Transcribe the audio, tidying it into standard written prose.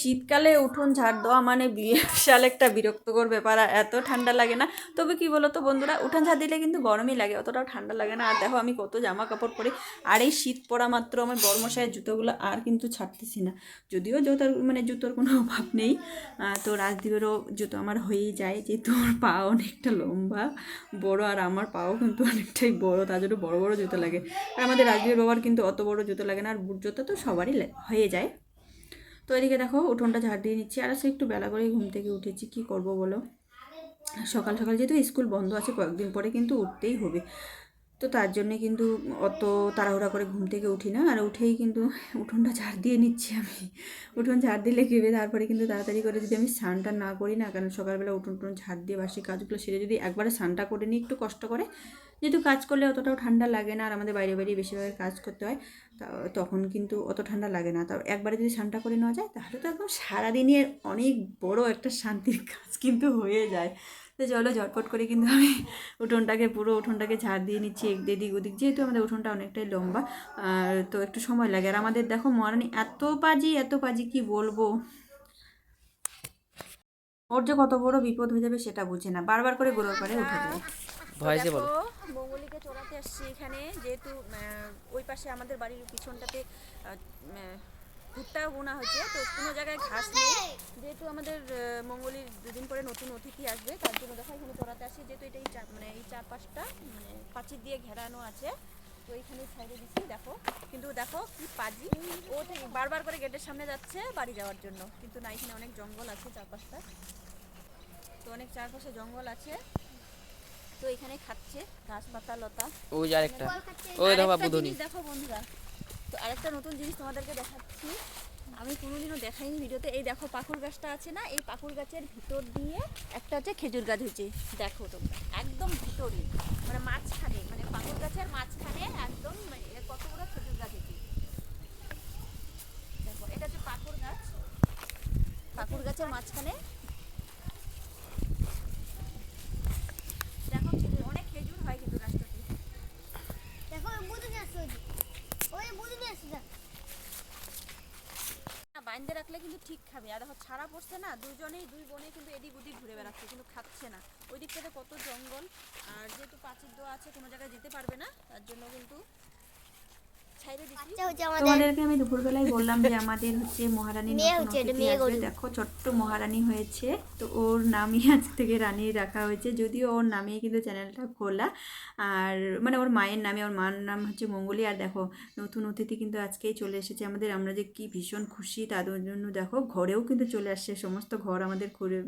শীতকালে উঠোন ঝাড় দেওয়া মানে বিশাল একটা বিরক্তকর ব্যাপার, আর এত ঠান্ডা লাগে না। তবে কি বলো তো বন্ধুরা, উঠোন ঝাড় দিলে কিন্তু গরমই লাগে, অতটাও ঠান্ডা লাগে না। আর দেখো আমি কত জামা কাপড় পরি, আর এই শীত পড়া মাত্র আমার বড়মশাইয়ের জুতোগুলো আর কিন্তু ছাড়তেছি না। যদিও জুতোর কোনো অভাব নেই, তো রাজদীপেরও জুতো আমার হয়েই যায়, যেহেতু আমার পা অনেকটা লম্বা বড়, আর আমার পাও কিন্তু অনেকটাই বড়, তার জন্য বড় বড় জুতো লাগে। আর আমাদের রাজদীপের বাবার কিন্তু অত বড় জুতো লাগে না, আর বুট জুতো তো সবারই হয়ে যায়। তো এদিকে দেখো উঠোনটা ঝাড় দিয়ে নিচ্ছি, আর আজকে একটু বেলা করেই ঘুম থেকে উঠেছি, কি করব বলো। সকাল সকাল যেহেতু স্কুল বন্ধ আছে, কয়েকদিন পরে কিন্তু উঠতেই হবে, তো তার জন্যে কিন্তু অত তাড়াহুড়া করে ঘুম থেকে উঠি না, আর উঠেই কিন্তু উঠোনটা ঝাড় দিয়ে নিচ্ছি আমি। উঠোন ঝাড় দিলে কী হবে, তারপরে কিন্তু তাড়াতাড়ি করে যদি আমি স্নানটা না করি না, কারণ সকালবেলা উঠোন ঝাড় দিয়ে বাসি কাজগুলো সেরে যদি একবারে স্নানটা করে নিই একটু কষ্ট করে, যেহেতু কাজ করলে অতটাও ঠান্ডা লাগে না, আর আমাদের বাইরে বাইরে বেশিরভাগ কাজ করতে হয়, তখন কিন্তু অত ঠান্ডা লাগে না। তাও একবারে যদি স্নানটা করে নেওয়া যায়, তাহলে তো একদম সারাদিনের অনেক বড় একটা শান্তির কাজ কিন্তু হয়ে যায়। তো চলো ঝটপট করে কিন্তু আমি পুরো উঠোনটাকে ঝাড় দিয়ে নিচ্ছি এদিক ওদিক, যেহেতু আমাদের উঠোনটা অনেকটাই লম্বা, আর তো একটু সময় লাগে। আর আমাদের দেখো মহারানী এত পাজি কি বলবো, ওর যে কত বড় বিপদ হয়ে যাবে সেটা বুঝে না, বারবার করে গোড়ার পাড়ে উঠে যায়। ভয়েসে বলো। মঙ্গলীকে চড়াতে আসছি এখানে, যেহেতু ওই পাশে আমাদের বাড়ির পিছনটাতে ভুট্টা বোনা হয়েছে, তো কোনো জায়গায় ঘাস নেই, যেহেতু আমাদের মঙ্গলীর দুদিন পরে নতুন অতিথি আসবে, তার জন্য দেখো এখানে চড়াতে আসি, যেহেতু এটা এই চারপাশটা পাঁচির দিয়ে ঘেরানো আছে, তো এইখানে সাইডে দিচ্ছি। দেখো কি পাজি, ও বারবার করে গেটের সামনে যাচ্ছে বাড়ি যাওয়ার জন্য, কিন্তু না, এখানে অনেক জঙ্গল আছে চারপাশটা, তো অনেক চারপাশে জঙ্গল আছে, তো এখানে খাচ্ছে ঘাস পাতা লতা। ওই যে আরেকটা, ওই দেখো বুধনি, দেখো বন্ধুরা, তো আরেকটা নতুন জিনিস তোমাদেরকে দেখাচ্ছি, আমি কোনোদিনও দেখাইনি ভিডিওতে। এই দেখো পাকুড় গাছটা আছে না, এই পাকুড় গাছের ভিতর দিয়ে একটা হচ্ছে খেজুর গাছ হয়েছে, দেখো তোমরা একদম ভিতরে, মানে মাঝখানে, মানে পাকুড় গাছের মাঝখানে একদম কত বড় খেজুর গাছ হয়েছে। দেখো এটা হচ্ছে পাকুড় গাছ, পাকুড় গাছের মাঝখানে দেখো অনেক খেজুর হয় কিন্তু গাছটাতে। দেখো বুঝে আসছে, ওই বুঝে আসছে, বাইন্ধে রাখলে কিন্তু ঠিক খাবে। আর দেখো ছাড়া পড়ছে না, দুই বোনে কিন্তু এদিক ওদিক ঘুরে বেড়াচ্ছে, কিন্তু খাচ্ছে না। ওই দিক থেকে কত জঙ্গল, আর যেহেতু পাঁচির দেওয়া আছে কোনো জায়গায় যেতে পারবে না, তার জন্য কিন্তু তোমাদেরকে আমি দুপুরবেলায় বললাম যে আমাদের হচ্ছে মহারানী আসবে, দেখো ছোট্ট মহারানী হয়েছে, তো ওর নামই আজ থেকে রানী রাখা হয়েছে, যদিও ওর নামেই কিন্তু চ্যানেলটা খোলা, আর মানে ওর মায়ের নামে, ওর মার নাম হচ্ছে মঙ্গলী। আর দেখো নতুন অতিথি কিন্তু আজকেই চলে এসেছে আমাদের, আমরা যে কি ভীষণ খুশি তাদের জন্য। দেখো ঘরেও কিন্তু চলে আসছে, সমস্ত ঘর আমাদের খুঁজে